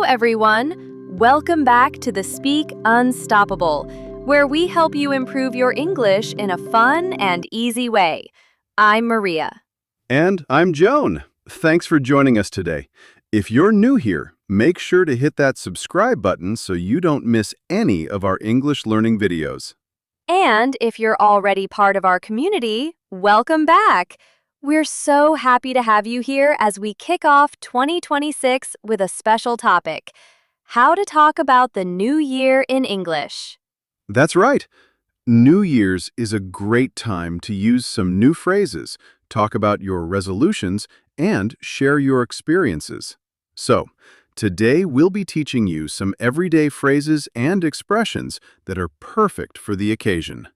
everyone. Welcome back to the Speak Unstoppable, where we help you improve your English in a fun and easy way. I'm Maria. And I'm Joan. Thanks for joining us today. If you're new here, make sure to hit that subscribe button so you don't miss any of our English learning videos. And if you're already part of our community, welcome back. We're so happy to have you here as we kick off 2026 with a special topic: how to talk about the new year in English. That's right. New Year's is a great time to use some new phrases, talk about your resolutions, and share your experiences. So, today we'll be teaching you some everyday phrases and expressions that are perfect for the occasion.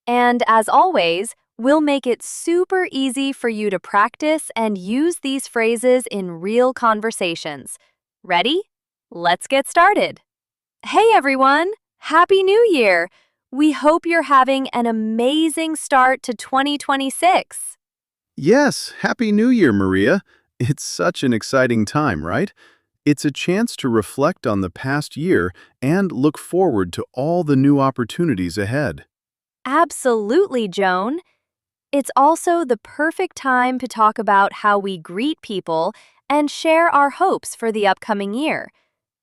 And as always, we'll make it super easy for you to practice and use these phrases in real conversations. Ready? Let's get started. Hey everyone! Happy New Year! We hope you're having an amazing start to 2026. Yes, Happy New Year, Maria. It's such an exciting time, right? It's a chance to reflect on the past year and look forward to all the new opportunities ahead. Absolutely, Joan. It's also the perfect time to talk about how we greet people and share our hopes for the upcoming year.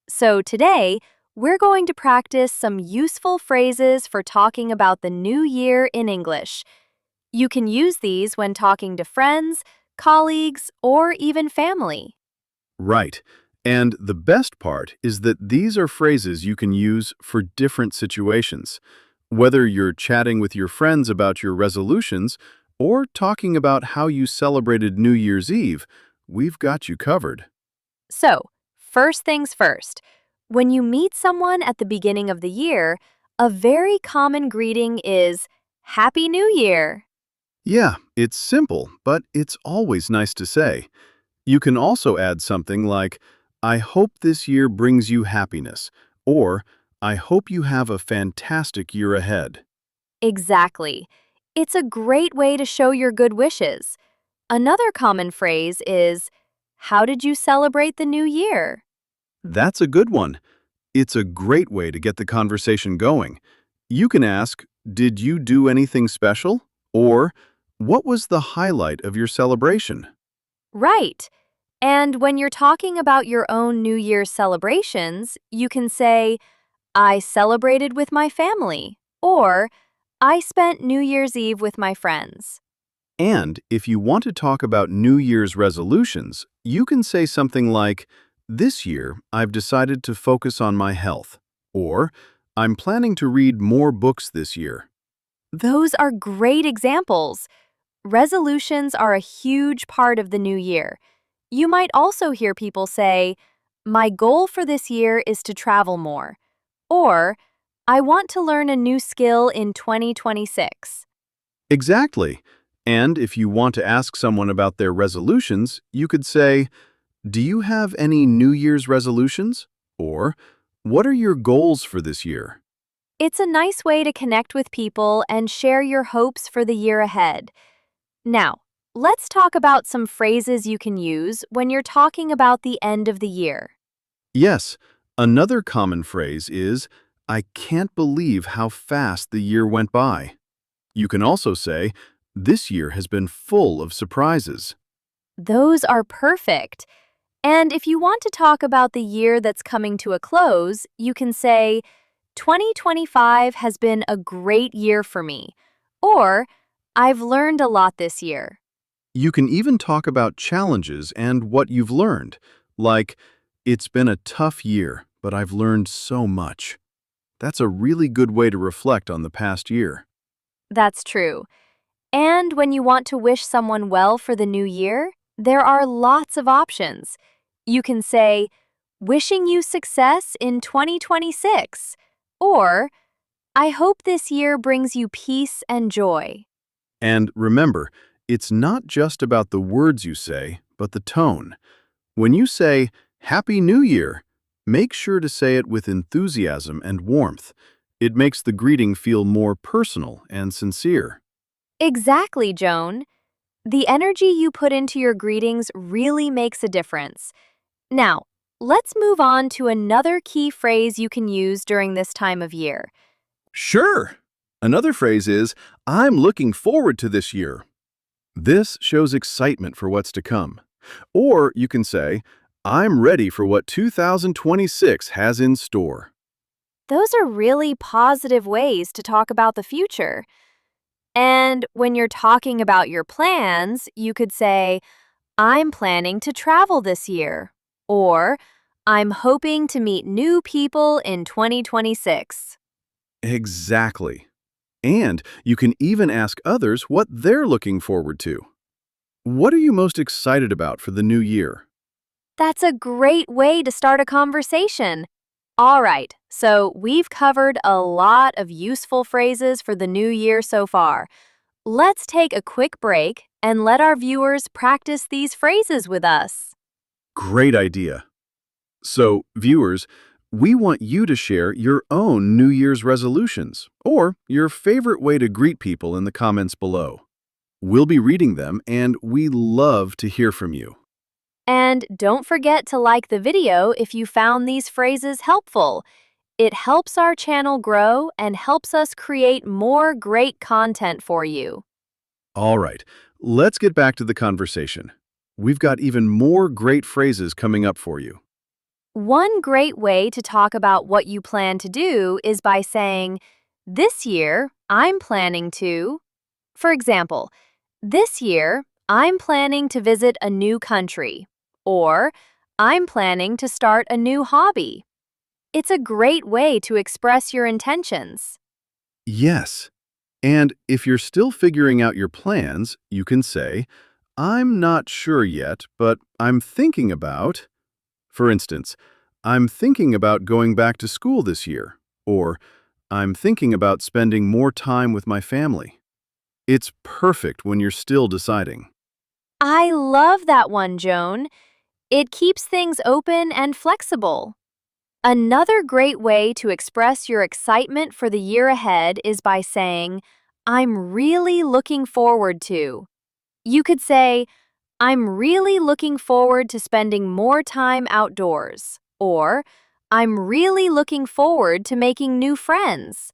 So today, we're going to practice some useful phrases for talking about the new year in English. You can use these when talking to friends, colleagues, or even family. Right. And the best part is that these are phrases you can use for different situations. Whether you're chatting with your friends about your resolutions or talking about how you celebrated New Year's Eve, we've got you covered. So, first things first, when you meet someone at the beginning of the year, a very common greeting is Happy New Year. Yeah, it's simple, but it's always nice to say. You can also add something like, I hope this year brings you happiness, or I hope you have a fantastic year ahead. Exactly. It's a great way to show your good wishes. Another common phrase is, How did you celebrate the new year? That's a good one. It's a great way to get the conversation going. You can ask, did you do anything special? Or, what was the highlight of your celebration? Right. And when you're talking about your own New Year's celebrations, you can say, I celebrated with my family, or I spent New Year's Eve with my friends. And if you want to talk about New Year's resolutions, you can say something like, this year I've decided to focus on my health, or I'm planning to read more books this year. Those are great examples. Resolutions are a huge part of the new year. You might also hear people say, My goal for this year is to travel more, or I want to learn a new skill in 2026. Exactly. And if you want to ask someone about their resolutions, you could say, do you have any New Year's resolutions? Or, what are your goals for this year? It's a nice way to connect with people and share your hopes for the year ahead. Now, let's talk about some phrases you can use when you're talking about the end of the year. Yes, another common phrase is, I can't believe how fast the year went by. You can also say, this year has been full of surprises. Those are perfect. And if you want to talk about the year that's coming to a close, you can say, 2025 has been a great year for me, or I've learned a lot this year. You can even talk about challenges and what you've learned, like, it's been a tough year, but I've learned so much. That's a really good way to reflect on the past year. That's true. And when you want to wish someone well for the new year, there are lots of options. You can say, wishing you success in 2026, or I hope this year brings you peace and joy. And remember, it's not just about the words you say, but the tone. When you say, Happy New Year, make sure to say it with enthusiasm and warmth. It makes the greeting feel more personal and sincere. Exactly, Joan. The energy you put into your greetings really makes a difference. Now, Let's move on to another key phrase you can use during this time of year. Sure. Another phrase is, I'm looking forward to this year. This shows excitement for what's to come. Or you can say, I'm ready for what 2026 has in store. Those are really positive ways to talk about the future. And when you're talking about your plans, you could say, I'm planning to travel this year. Or, I'm hoping to meet new people in 2026. Exactly. And you can even ask others what they're looking forward to. What are you most excited about for the new year? That's a great way to start a conversation. All right, so we've covered a lot of useful phrases for the new year so far. Let's take a quick break and let our viewers practice these phrases with us. Great idea. So, viewers, we want you to share your own New Year's resolutions or your favorite way to greet people in the comments below. We'll be reading them and we love to hear from you. And don't forget to like the video if you found these phrases helpful. It helps our channel grow and helps us create more great content for you. All right, let's get back to the conversation. We've got even more great phrases coming up for you. One great way to talk about what you plan to do is by saying, this year, I'm planning to. For example, this year, I'm planning to visit a new country. Or, I'm planning to start a new hobby. It's a great way to express your intentions. Yes. And if you're still figuring out your plans, you can say, I'm not sure yet, but I'm thinking about. For instance, I'm thinking about going back to school this year, or I'm thinking about spending more time with my family. It's perfect when you're still deciding. I love that one, Joan. It keeps things open and flexible. Another great way to express your excitement for the year ahead is by saying, I'm really looking forward to. You could say, I'm really looking forward to spending more time outdoors. Or, I'm really looking forward to making new friends.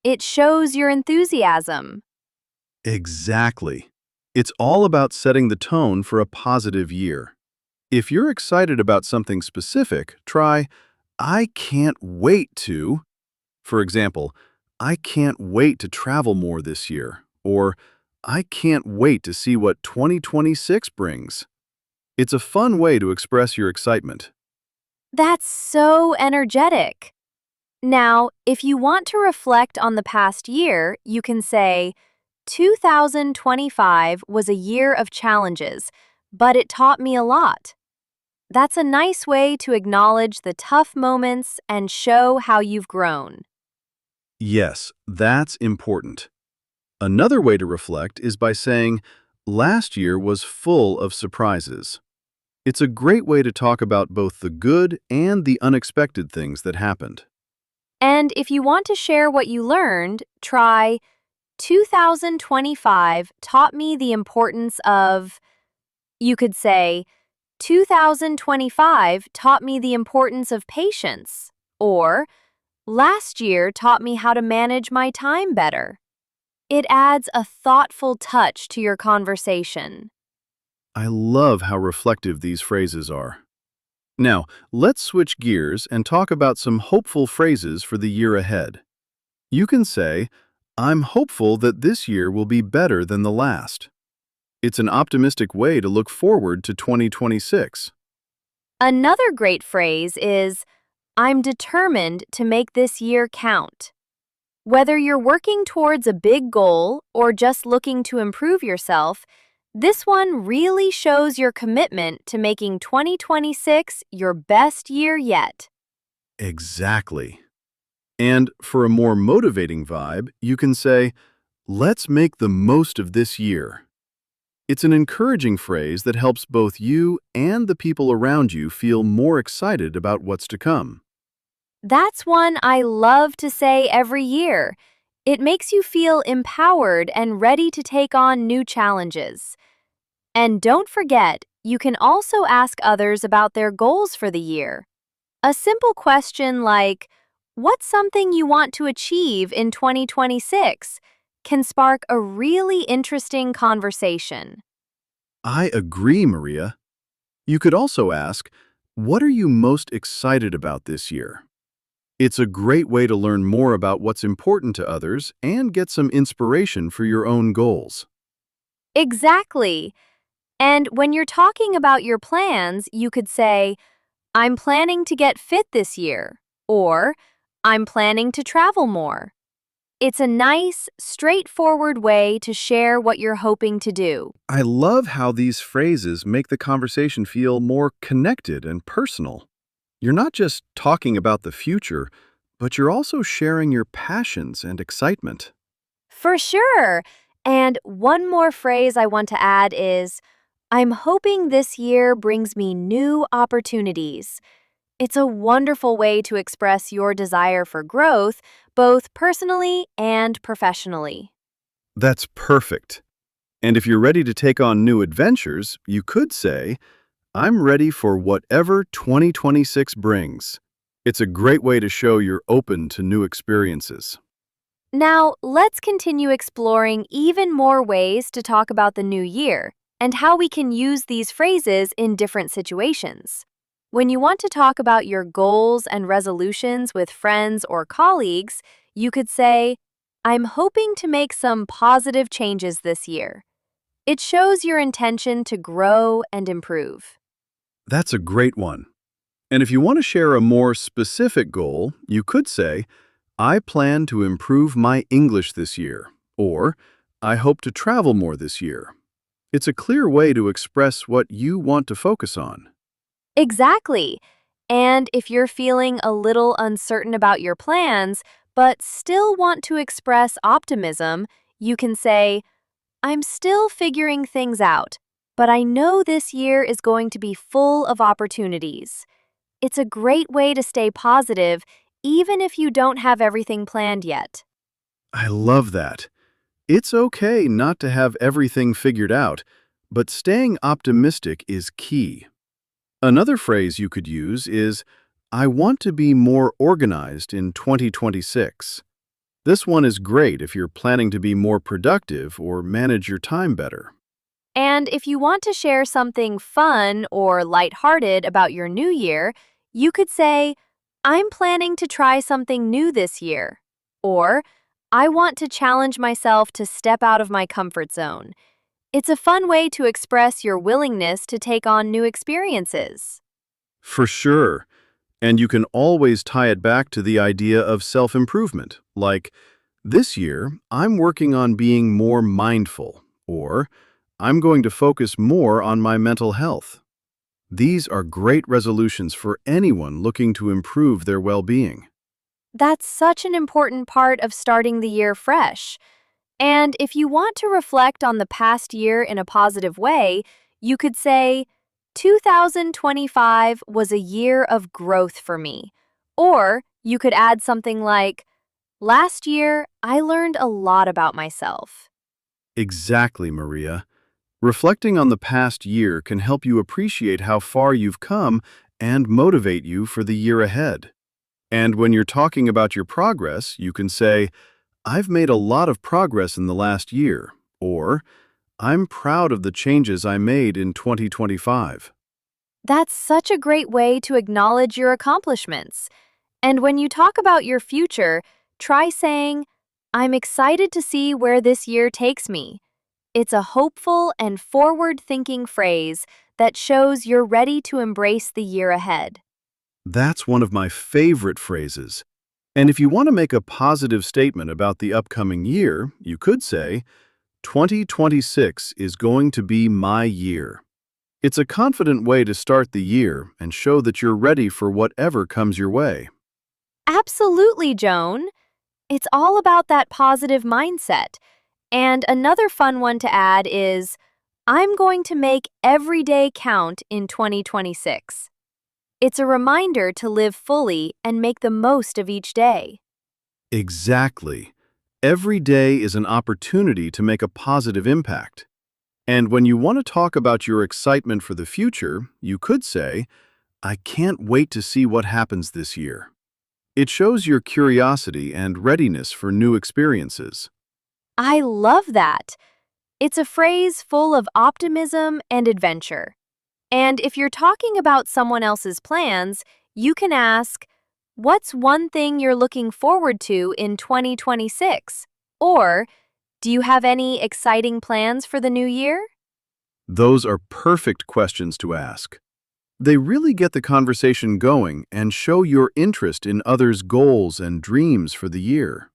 It shows your enthusiasm. Exactly. It's all about setting the tone for a positive year. If you're excited about something specific, try, I can't wait to. For example, I can't wait to travel more this year, or I can't wait to see what 2026 brings. It's a fun way to express your excitement. That's so energetic. Now, if you want to reflect on the past year, you can say, 2025 was a year of challenges, but it taught me a lot. That's a nice way to acknowledge the tough moments and show how you've grown. Yes, that's important. Another way to reflect is by saying, last year was full of surprises. It's a great way to talk about both the good and the unexpected things that happened. And if you want to share what you learned, try 2025 taught me the importance of. You could say, 2025 taught me the importance of patience. Or, last year taught me how to manage my time better. It adds a thoughtful touch to your conversation. I love how reflective these phrases are. Now, let's switch gears and talk about some hopeful phrases for the year ahead. You can say, I'm hopeful that this year will be better than the last. It's an optimistic way to look forward to 2026. Another great phrase is, I'm determined to make this year count. Whether you're working towards a big goal or just looking to improve yourself, this one really shows your commitment to making 2026 your best year yet. Exactly. And for a more motivating vibe, you can say, let's make the most of this year. It's an encouraging phrase that helps both you and the people around you feel more excited about what's to come. That's one I love to say every year. It makes you feel empowered and ready to take on new challenges. And don't forget, you can also ask others about their goals for the year. A simple question like, "What's something you want to achieve in 2026?" can spark a really interesting conversation. I agree, Maria. You could also ask, what are you most excited about this year? It's a great way to learn more about what's important to others and get some inspiration for your own goals. Exactly. And when you're talking about your plans, you could say, "I'm planning to get fit this year," or "I'm planning to travel more." It's a nice, straightforward way to share what you're hoping to do. I love how these phrases make the conversation feel more connected and personal. You're not just talking about the future, but you're also sharing your passions and excitement. For sure. And one more phrase I want to add is, "I'm hoping this year brings me new opportunities." It's a wonderful way to express your desire for growth, both personally and professionally. That's perfect. And if you're ready to take on new adventures, you could say, I'm ready for whatever 2026 brings. It's a great way to show you're open to new experiences. Now, let's continue exploring even more ways to talk about the new year and how we can use these phrases in different situations. When you want to talk about your goals and resolutions with friends or colleagues, you could say, "I'm hoping to make some positive changes this year." It shows your intention to grow and improve. That's a great one. And if you want to share a more specific goal, you could say, I plan to improve my English this year, or I hope to travel more this year. It's a clear way to express what you want to focus on. Exactly. And if you're feeling a little uncertain about your plans, but still want to express optimism, you can say, "I'm still figuring things out, but I know this year is going to be full of opportunities." It's a great way to stay positive, even if you don't have everything planned yet. I love that. It's okay not to have everything figured out, but staying optimistic is key. Another phrase you could use is, I want to be more organized in 2026. This one is great if you're planning to be more productive or manage your time better. And if you want to share something fun or lighthearted about your new year, you could say, "I'm planning to try something new this year." Or, "I want to challenge myself to step out of my comfort zone." It's a fun way to express your willingness to take on new experiences. For sure. And you can always tie it back to the idea of self-improvement, like, this year, I'm working on being more mindful, or I'm going to focus more on my mental health. These are great resolutions for anyone looking to improve their well-being. That's such an important part of starting the year fresh. And if you want to reflect on the past year in a positive way, you could say, "2025 was a year of growth for me." Or you could add something like, "Last year, I learned a lot about myself." Exactly, Maria. Reflecting on the past year can help you appreciate how far you've come and motivate you for the year ahead. And when you're talking about your progress, you can say, I've made a lot of progress in the last year, or I'm proud of the changes I made in 2025. That's such a great way to acknowledge your accomplishments. And when you talk about your future, try saying, "I'm excited to see where this year takes me." It's a hopeful and forward-thinking phrase that shows you're ready to embrace the year ahead. That's one of my favorite phrases. And if you want to make a positive statement about the upcoming year, you could say, 2026 is going to be my year. It's a confident way to start the year and show that you're ready for whatever comes your way. Absolutely, Joan. It's all about that positive mindset. And another fun one to add is, "I'm going to make every day count in 2026." It's a reminder to live fully and make the most of each day. Exactly. Every day is an opportunity to make a positive impact. And when you want to talk about your excitement for the future, you could say, I can't wait to see what happens this year. It shows your curiosity and readiness for new experiences. I love that. It's a phrase full of optimism and adventure. And if you're talking about someone else's plans, you can ask, what's one thing you're looking forward to in 2026? Or, do you have any exciting plans for the new year? Those are perfect questions to ask. They really get the conversation going and show your interest in others' goals and dreams for the year.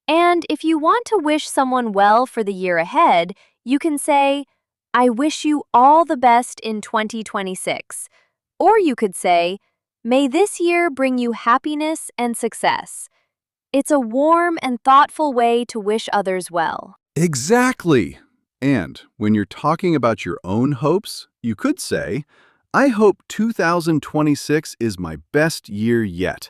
And if you want to wish someone well for the year ahead, you can say, I wish you all the best in 2026. Or you could say, may this year bring you happiness and success. It's a warm and thoughtful way to wish others well. Exactly. And when you're talking about your own hopes, you could say, I hope 2026 is my best year yet.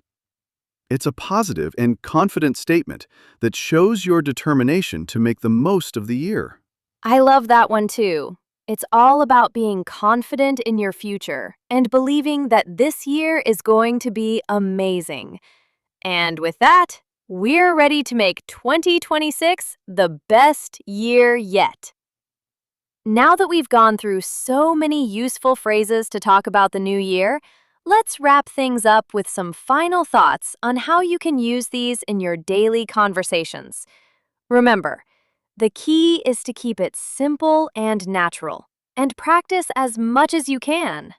It's a positive and confident statement that shows your determination to make the most of the year. I love that one too. It's all about being confident in your future and believing that this year is going to be amazing. And with that, we're ready to make 2026 the best year yet. Now that we've gone through so many useful phrases to talk about the new year, let's wrap things up with some final thoughts on how you can use these in your daily conversations. Remember, the key is to keep it simple and natural, and practice as much as you can.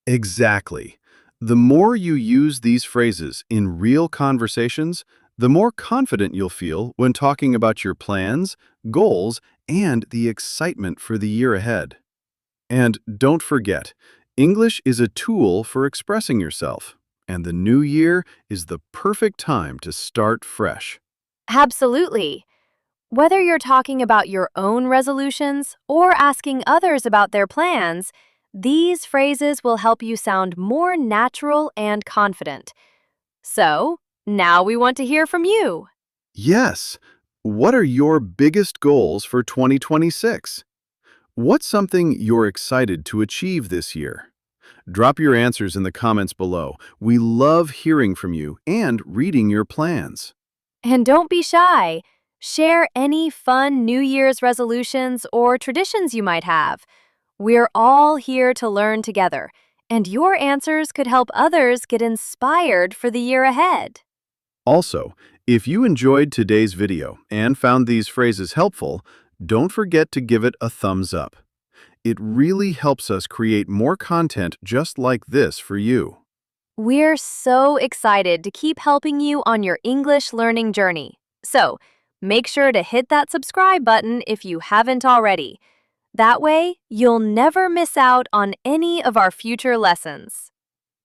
Exactly. The more you use these phrases in real conversations, the more confident you'll feel when talking about your plans, goals, and the excitement for the year ahead. And don't forget, English is a tool for expressing yourself, and the new year is the perfect time to start fresh. Absolutely. Whether you're talking about your own resolutions or asking others about their plans, these phrases will help you sound more natural and confident. So, now we want to hear from you. Yes, what are your biggest goals for 2026? What's something you're excited to achieve this year? Drop your answers in the comments below. We love hearing from you and reading your plans. And don't be shy. Share any fun New Year's resolutions or traditions you might have. We're all here to learn together, and your answers could help others get inspired for the year ahead. Also, if you enjoyed today's video and found these phrases helpful, don't forget to give it a thumbs up. It really helps us create more content just like this for you. We're so excited to keep helping you on your English learning journey. So, make sure to hit that subscribe button if you haven't already. That way, you'll never miss out on any of our future lessons.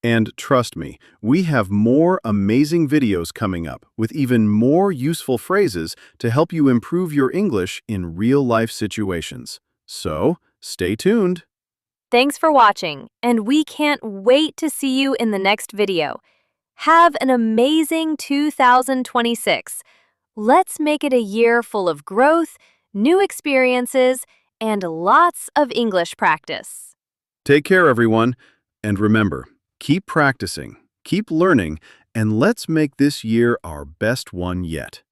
And trust me, we have more amazing videos coming up with even more useful phrases to help you improve your English in real-life situations. So, stay tuned. Thanks for watching, and we can't wait to see you in the next video. Have an amazing 2026. Let's make it a year full of growth, new experiences, and lots of English practice. Take care, everyone. And remember, keep practicing, keep learning, and let's make this year our best one yet.